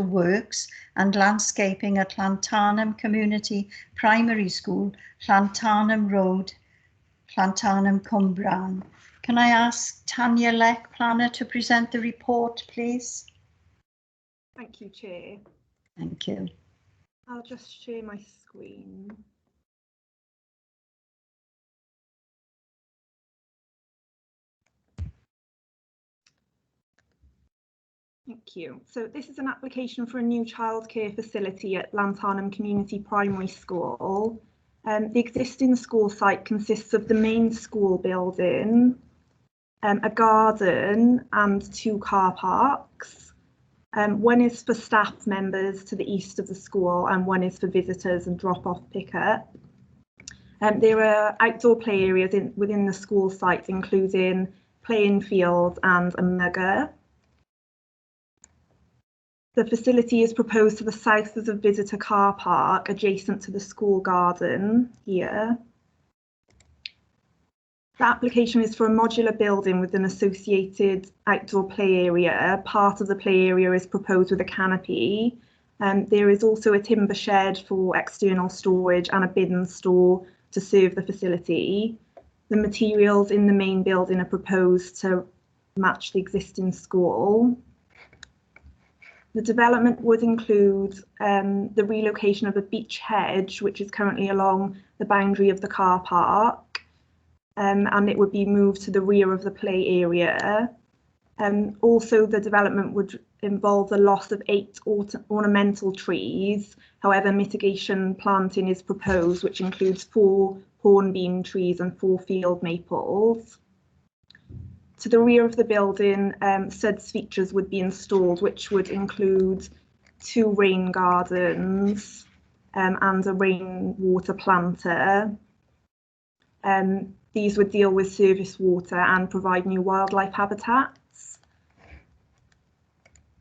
works and landscaping at Lanthanum Community Primary School, Lanthanum Road, Lanthanum, Cumbran. Can I ask Tanya Leck, planner, to present the report, please? Thank you, Chair. Thank you. I'll just share my screen. Thank you. So this is an application for a new childcare facility at Lanthanum Community Primary School. The existing school site consists of the main school building, a garden and 2 car parks. One is for staff members to the east of the school and one is for visitors and drop-off pickup. There are outdoor play areas within the school site, including playing fields and a mugger. The facility is proposed to the south of the visitor car park, adjacent to the school garden here. The application is for a modular building with an associated outdoor play area. Part of the play area is proposed with a canopy. There is also a timber shed for external storage and a bin store to serve the facility. The materials in the main building are proposed to match the existing school. The development would include the relocation of a beech hedge, which is currently along the boundary of the car park, and it would be moved to the rear of the play area. Also, the development would involve the loss of 8 ornamental trees. However, mitigation planting is proposed, which includes 4 hornbeam trees and 4 field maples. To the rear of the building, SUDS features would be installed, which would include 2 rain gardens and a rainwater planter. The These would deal with service water and provide new wildlife habitats.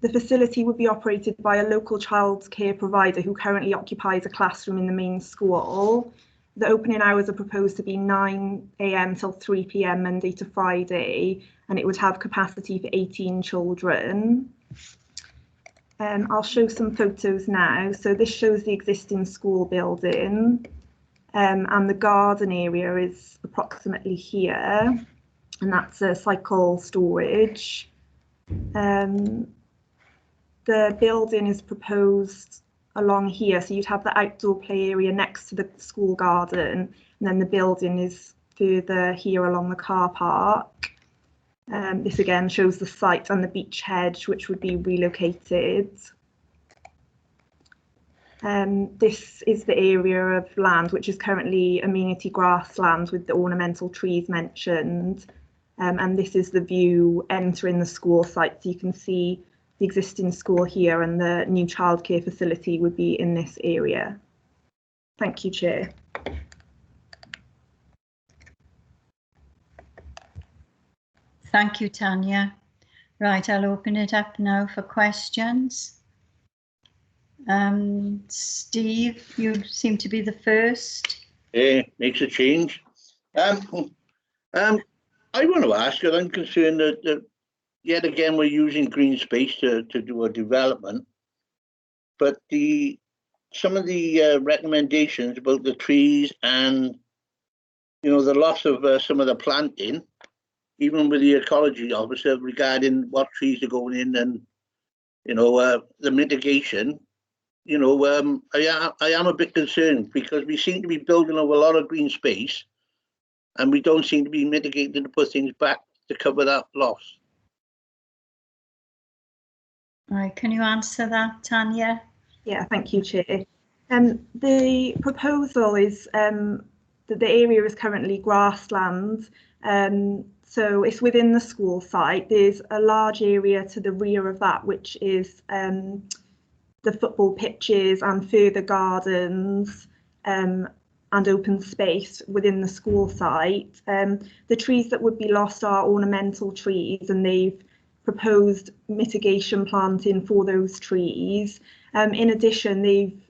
The facility would be operated by a local childcare provider who currently occupies a classroom in the main school. The opening hours are proposed to be 9 AM till 3 PM Monday to Friday, and it would have capacity for 18 children. I'll show some photos now. So this shows the existing school building, and the garden area is approximately here, and that's a cycle storage. The building is proposed along here, so you'd have the outdoor play area next to the school garden, and then the building is further here along the car park. This again shows the site and the beach hedge, which would be relocated. This is the area of land which is currently amenity grassland with the ornamental trees mentioned, and this is the view entering the school site. So you can see the existing school here, and the new childcare facility would be in this area. Thank you, Chair. Thank you, Tanya. Right, I'll open it up now for questions. Steve, you seem to be the first. Makes a change. I want to ask you, I'm concerned that yet again, we're using green space to do a development, but some of the recommendations about the trees and, you know, the loss of some of the planting, even with the ecology officer regarding what trees are going in and, you know, the mitigation, you know, I am a bit concerned because we seem to be building over a lot of green space and we don't seem to be mitigating to put things back to cover that loss. Right, can you answer that, Tanya? Yeah, thank you, Chair. The proposal is that the area is currently grassland, so it's within the school site. There's a large area to the rear of that, which is the football pitches and further gardens and open space within the school site. The trees that would be lost are ornamental trees, and they've proposed mitigation planting for those trees. In addition, they've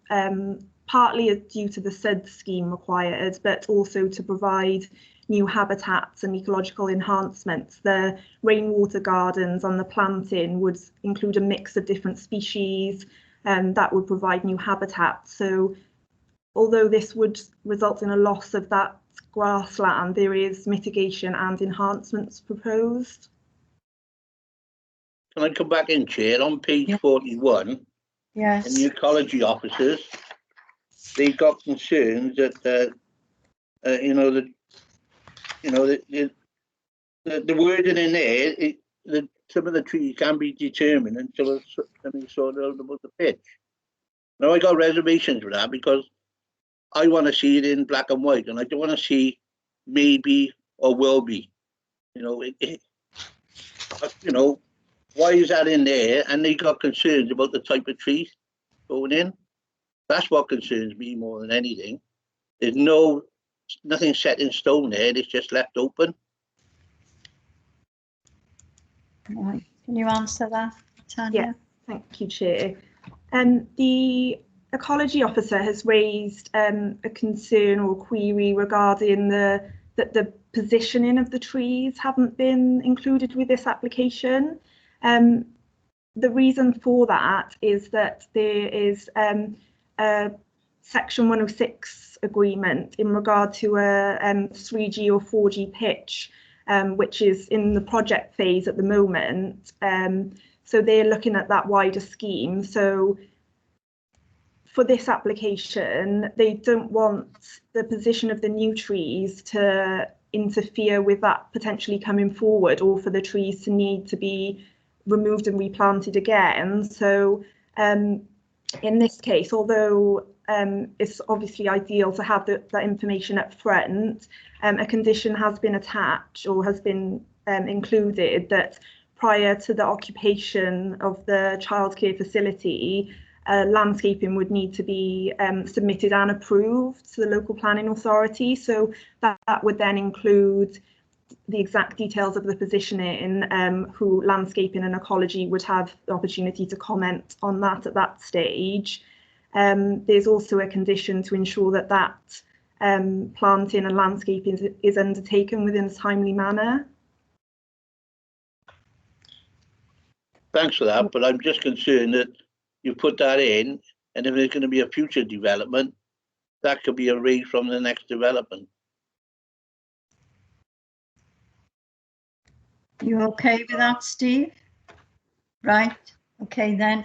partly due to the SUD scheme required, but also to provide new habitats and ecological enhancements. The rainwater gardens on the planting would include a mix of different species, and that would provide new habitats. So although this would result in a loss of that grassland, there is mitigation and enhancements proposed. Can I come back in, Chair? On page 41, yes, in the ecology officers, they've got concerns that you know the wording in there, that some of the trees can be determined until something sorted out about the pitch. Now I got reservations with that because I want to see it in black and white, and I don't want to see maybe or will be. You know, you know. Why is that in there? And they got concerns about the type of trees going in. That's what concerns me more than anything. There's nothing set in stone there. It's just left open. Right. Can you answer that, Tanya? Yeah, thank you, Chair. The ecology officer has raised a concern or query regarding that the positioning of the trees haven't been included with this application. The reason for that is that there is a Section 106 agreement in regard to a 3G or 4G pitch, which is in the project phase at the moment. So they're looking at that wider scheme. So for this application, they don't want the position of the new trees to interfere with that potentially coming forward, or for the trees to need to be removed and replanted again. So in this case, although it's obviously ideal to have that information up front, a condition has been attached or has been included that prior to the occupation of the childcare facility, landscaping would need to be submitted and approved to the local planning authority. So that would then include the exact details of the positioning, who landscaping and ecology would have the opportunity to comment on that at that stage. There's also a condition to ensure that planting and landscaping is undertaken within a timely manner. Thanks for that, but I'm just concerned that you put that in, and if there's going to be a future development, that could be erased from the next development. You okay with that, Steve? Right, okay then.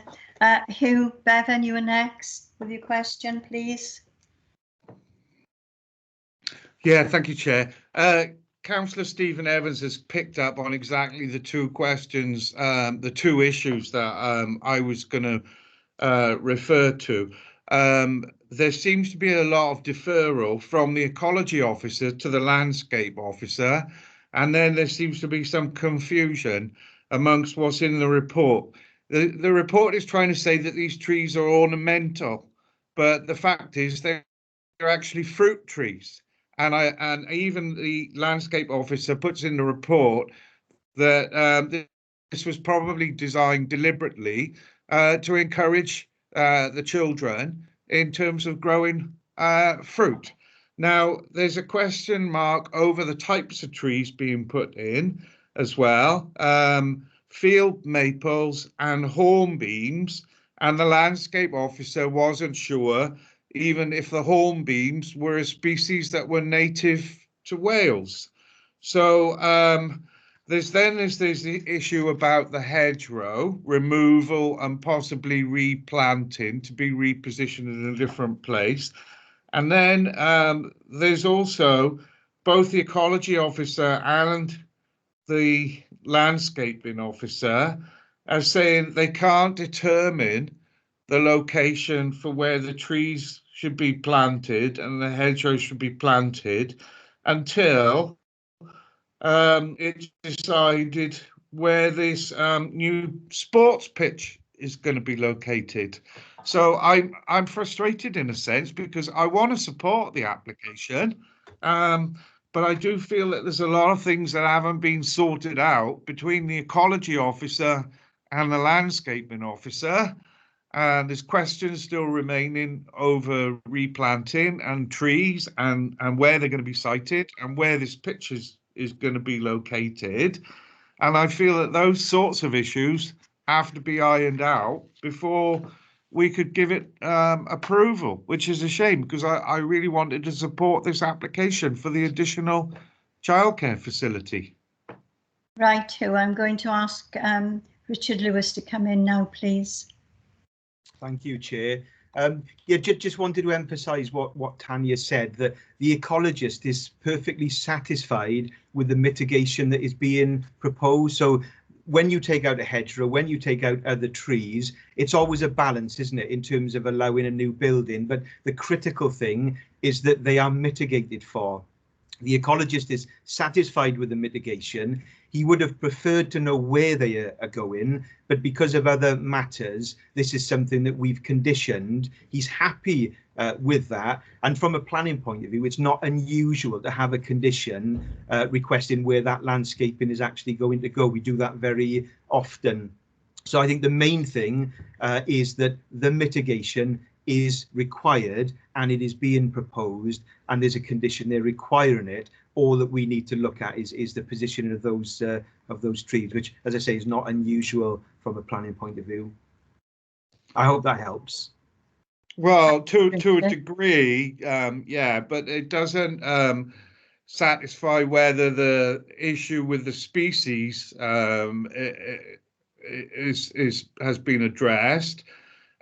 Hugh, Bevan, you are next with your question, please. Yeah, thank you, Chair. Councillor Stephen Evans has picked up on exactly the two questions, the two issues that I was going to refer to. There seems to be a lot of deferral from the ecology officer to the landscape officer, and then there seems to be some confusion amongst what's in the report. The report is trying to say that these trees are ornamental, but the fact is they're actually fruit trees. And even the landscape officer puts in the report that this was probably designed deliberately to encourage the children in terms of growing fruit. Now, there's a question mark over the types of trees being put in as well, field maples and hornbeams, and the landscape officer wasn't sure even if the hornbeams were a species that were native to Wales. So there's the issue about the hedgerow removal and possibly replanting to be repositioned in a different place. And then there's also both the ecology officer and the landscaping officer are saying they can't determine the location for where the trees should be planted and the hedgerows should be planted until it's decided where this new sports pitch is going to be located. So I'm frustrated in a sense because I want to support the application, but I do feel that there's a lot of things that haven't been sorted out between the ecology officer and the landscaping officer. And there's questions still remaining over replanting and trees and where they're going to be sited and where this pitch is going to be located. And I feel that those sorts of issues have to be ironed out before we could give it approval, which is a shame because I really wanted to support this application for the additional childcare facility. Right, Hugh, I'm going to ask Richard Lewis to come in now, please. Thank you, Chair. Yeah, just wanted to emphasise what Tanya said, that the ecologist is perfectly satisfied with the mitigation that is being proposed. So when you take out a hedgerow, when you take out other trees, it's always a balance, isn't it, in terms of allowing a new building. But the critical thing is that they are mitigated for. The ecologist is satisfied with the mitigation. He would have preferred to know where they are going, but because of other matters, this is something that we've conditioned. He's happy with that. And from a planning point of view, it's not unusual to have a condition requesting where that landscaping is actually going to go. We do that very often. So I think the main thing is that the mitigation is required and it is being proposed, and there's a condition they're requiring it. All that we need to look at is the positioning of those trees, which, as I say, is not unusual from a planning point of view. I hope that helps. Well, to a degree, yeah, but it doesn't satisfy whether the issue with the species has been addressed,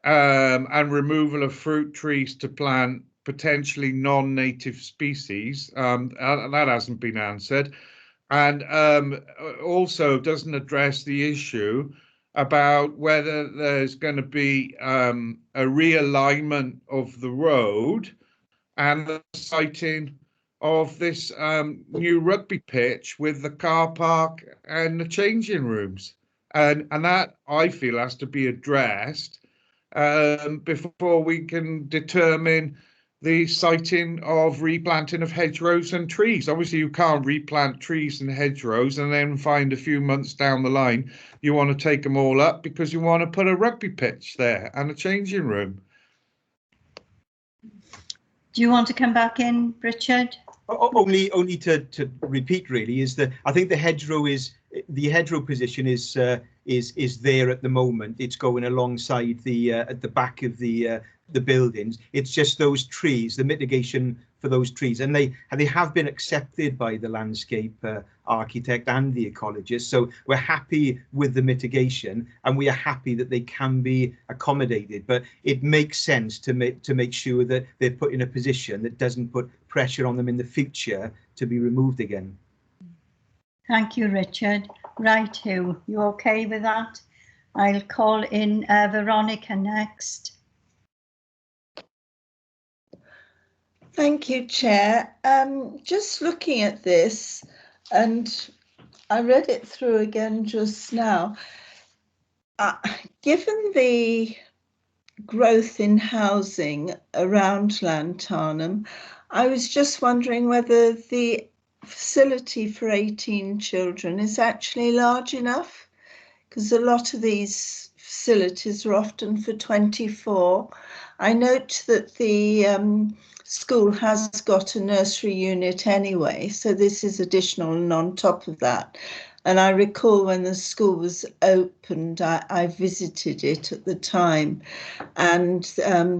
and removal of fruit trees to plant potentially non-native species, that hasn't been answered, and also doesn't address the issue about whether there's going to be a realignment of the road and the siting of this new rugby pitch with the car park and the changing rooms, and that I feel has to be addressed before we can determine the siting of replanting of hedgerows and trees. Obviously, you can't replant trees and hedgerows and then find a few months down the line you want to take them all up because you want to put a rugby pitch there and a changing room. Do you want to come back in, Richard? Only to repeat really is that I think the hedgerow position is there at the moment. It's going alongside the at the back of the buildings. It's just those trees, the mitigation for those trees, and they have been accepted by the landscape architect and the ecologist. So we're happy with the mitigation, and we are happy that they can be accommodated. But it makes sense to make sure that they're put in a position that doesn't put pressure on them in the future to be removed again. Thank you, Richard. Right, Hugh, you okay with that? I'll call in Veronica next. Thank you, Chair. Just looking at this, and I read it through again just now. Given the growth in housing around Lanthanum, I was just wondering whether the facility for 18 children is actually large enough, because a lot of these facilities are often for 24. I note that the school has got a nursery unit anyway, so this is additional and on top of that. And I recall when the school was opened, I visited it at the time, and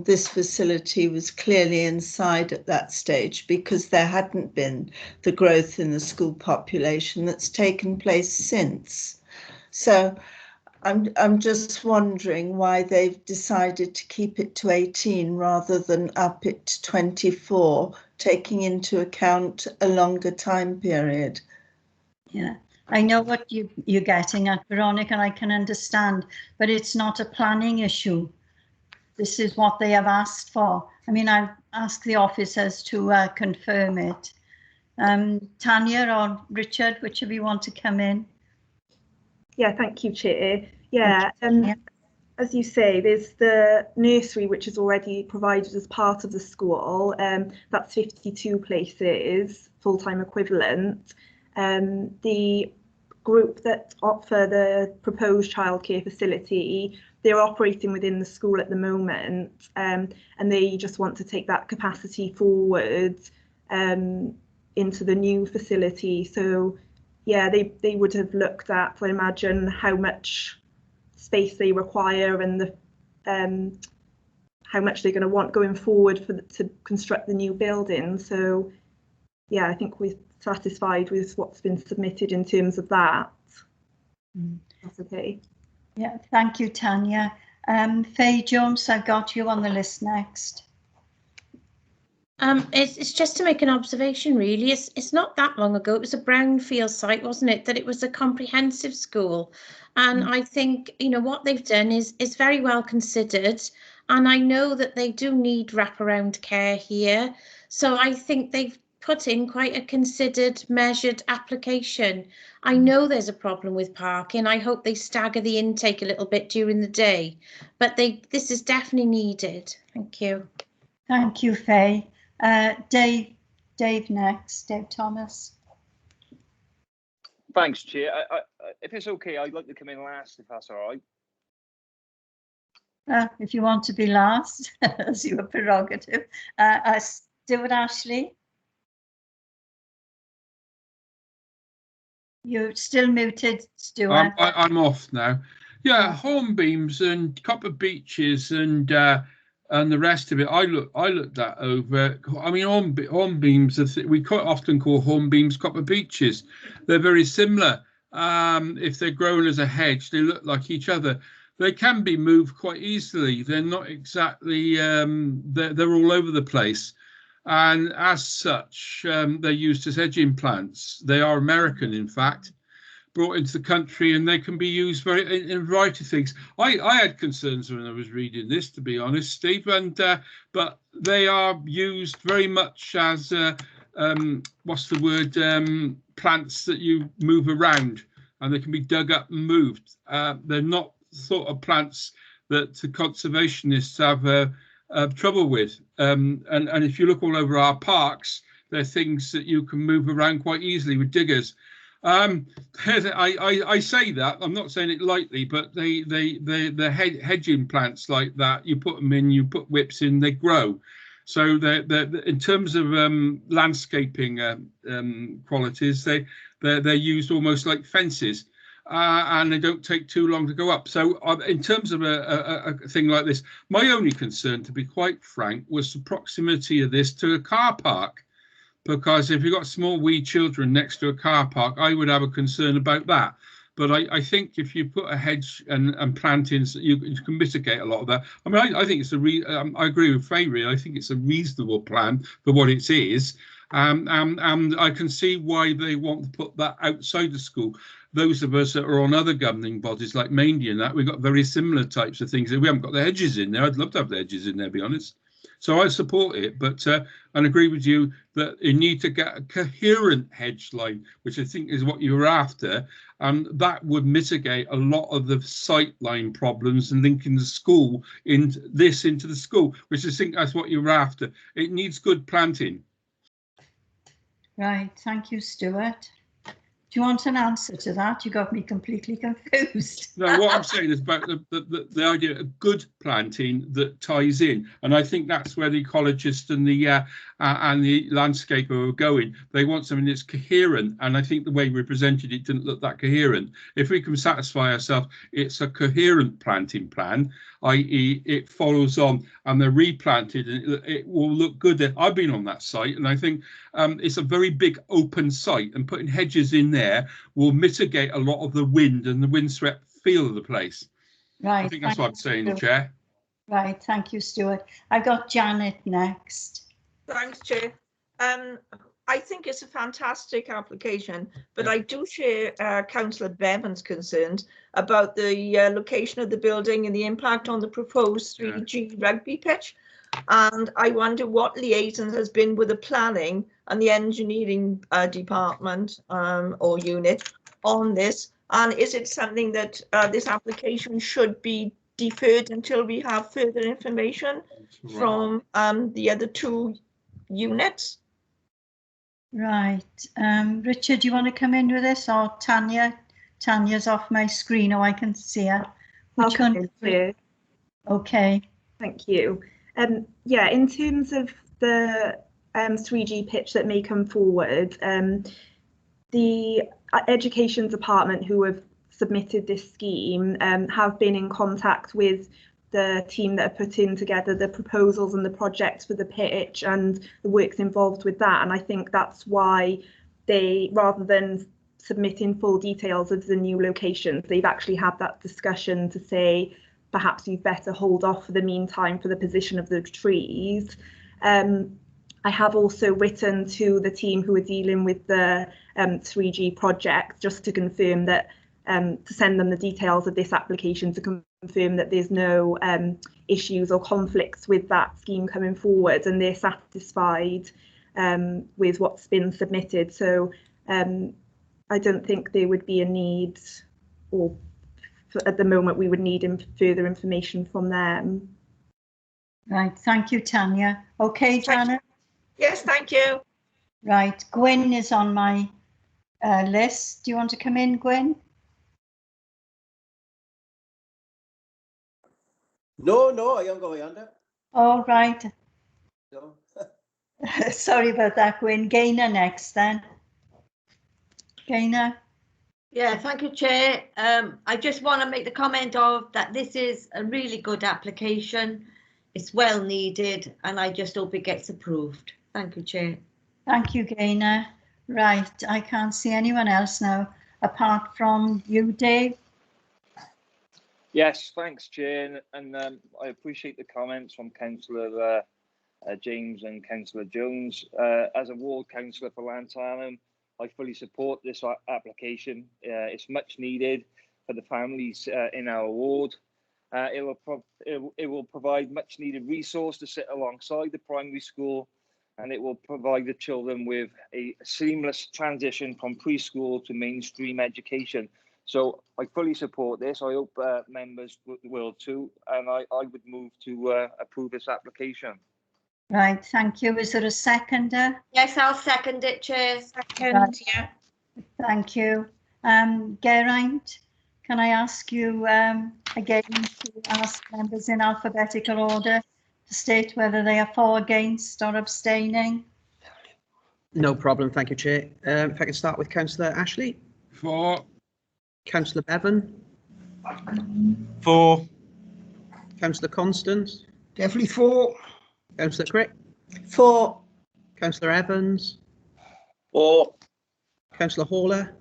this facility was clearly inside at that stage because there hadn't been the growth in the school population that's taken place since. So I'm just wondering why they've decided to keep it to 18 rather than up it to 24, taking into account a longer time period. Yeah, I know what you're getting at, Veronica, and I can understand, but it's not a planning issue. This is what they have asked for. I mean, I've asked the officers to confirm it. Tanya or Richard, which of you want to come in? Yeah, thank you, Chair. Yeah, as you say, there's the nursery, which is already provided as part of the school. That's 52 places, full-time equivalent. The group that offer the proposed childcare facility, they're operating within the school at the moment, and they just want to take that capacity forward into the new facility. So yeah, they would have looked at, I imagine, how much space they require and the how much they're going to want going forward to construct the new building. So yeah, I think we're satisfied with what's been submitted in terms of that. That's okay. Yeah, thank you, Tanya. Faye Jones, I've got you on the list next. It's just to make an observation, really. It's not that long ago. It was a brownfield site, wasn't it? That it was a comprehensive school, and I think what they've done is very well considered. And I know that they do need wraparound care here, so I think they've put in quite a considered, measured application. I know there's a problem with parking. I hope they stagger the intake a little bit during the day, but this is definitely needed. Thank you. Thank you, Faye. Dave next, Dave Thomas. Thanks, Chair. If it's okay, I'd like to come in last, if that's all right. If you want to be last, as your prerogative. Stuart Ashley. You're still muted, Stuart. I'm off now. Yeah, Hornbeams and Copper Beeches and the rest of it. I looked that over. I mean, hornbeams. We quite often call hornbeams Copper Beeches. They're very similar. If they're grown as a hedge, they look like each other. They can be moved quite easily. They're not exactly. They're all over the place. And as such, they're used as edging plants. They are American, in fact, brought into the country, and they can be used in a variety of things. I had concerns when I was reading this, to be honest, Steve, but they are used very much as plants that you move around, and they can be dug up and moved. They're not sort of plants that the conservationists have trouble with. And if you look all over our parks, there are things that you can move around quite easily with diggers. I say that, I'm not saying it lightly, but the hedging plants like that, you put them in, you put whips in, they grow. So in terms of landscaping qualities, they're used almost like fences, and they don't take too long to go up. So in terms of a thing like this, my only concern, to be quite frank, was the proximity of this to a car park. Because if you've got small wee children next to a car park, I would have a concern about that. But I think if you put a hedge and plantings, you can mitigate a lot of that. I mean, I think it's I agree with Faye. I think it's a reasonable plan for what it is. And I can see why they want to put that outside the school. Those of us that are on other governing bodies like Maindy and that, we've got very similar types of things. We haven't got the hedges in there. I'd love to have the hedges in there, to be honest. So I support it, but and agree with you that you need to get a coherent hedge line, which I think is what you were after, and that would mitigate a lot of the sight line problems and linking the school into the school, which I think that's what you were after. It needs good planting. Right, thank you, Stuart. Do you want an answer to that? You got me completely confused. No, what I'm saying is about the idea of good planting that ties in, and I think that's where the ecologist and the landscaper are going. They want something that's coherent, and I think the way we presented it didn't look that coherent. If we can satisfy ourselves, it's a coherent planting plan, i.e. it follows on and they're replanted and it will look good. I've been on that site and I think it's a very big open site, and putting hedges in there will mitigate a lot of the wind and the windswept feel of the place. Right. I think that's what I'm saying, Chair. Right, thank you, Stuart. I've got Janet next. Thanks, Chair. I think it's a fantastic application, but I do share Councillor Bevan's concerns about the location of the building and the impact on the proposed 3G rugby pitch. And I wonder what liaison has been with the planning and the engineering department or unit on this. And is it something that this application should be deferred until we have further information from the other two units? Right. Richard, do you want to come in with this, or Tanya? Tanya's off my screen, or I can see her. Which one? Okay. Thank you. Yeah, in terms of the 3G pitch that may come forward, the Education Department, who have submitted this scheme, have been in contact with the team that are putting together the proposals and the projects for the pitch and the works involved with that. And I think that's why they, rather than submitting full details of the new locations, they've actually had that discussion to say, perhaps you'd better hold off for the meantime for the position of the trees. I have also written to the team who are dealing with the 3G project just to confirm that, to send them the details of this application to confirm that there's no issues or conflicts with that scheme coming forward, and they're satisfied with what's been submitted. So I don't think there would be a need, or at the moment we would need further information from them. Right, thank you, Tanya. Okay, Janet? Yes, thank you. Right, Gwyn is on my list. Do you want to come in, Gwyn? No, I am going under. All right. No. Sorry about that, Gwyn. Gaynor next then. Gaynor. Yeah, thank you, Chair. I just want to make the comment of that this is a really good application. It's well needed, and I just hope it gets approved. Thank you, Chair. Thank you, Gaynor. Right, I can't see anyone else now, apart from you, Dave. Yes, thanks, Chair, and I appreciate the comments from Councillor James and Councillor Jones. As a ward councillor for Lanthanum, I fully support this application. It's much needed for the families in our ward. It will provide much needed resource to sit alongside the primary school, and it will provide the children with a seamless transition from preschool to mainstream education. So I fully support this. I hope members will too, and I would move to approve this application. Right, thank you. Is there a seconder? Yes, I'll second it, Chair. Second, yeah. Thank you. Geraint, can I ask you again to ask members in alphabetical order to state whether they are for, against or abstaining? No problem, thank you, Chair. If I can start with Councillor Ashley. For. Councillor Bevan. For. Councillor Constance. Definitely for. Councillor Crick. For. Councillor Evans. For. Councillor Hawler.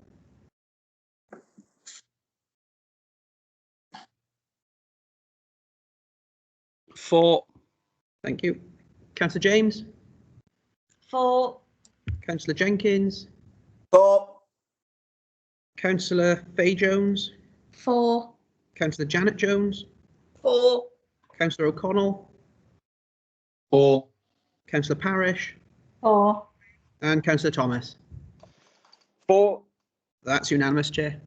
For. Thank you. Councillor James. For. Councillor Jenkins. For. Councillor Faye Jones. For. Councillor Janet Jones. For. Councillor O'Connell. For. Councillor Parish. For. And Councillor Thomas. For. That's unanimous, Chair.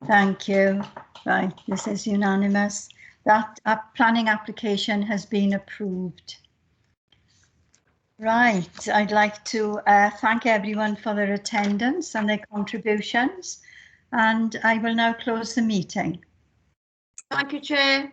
Thank you. Right, this is unanimous. That planning application has been approved. Right, I'd like to thank everyone for their attendance and their contributions, and I will now close the meeting. Thank you, Chair.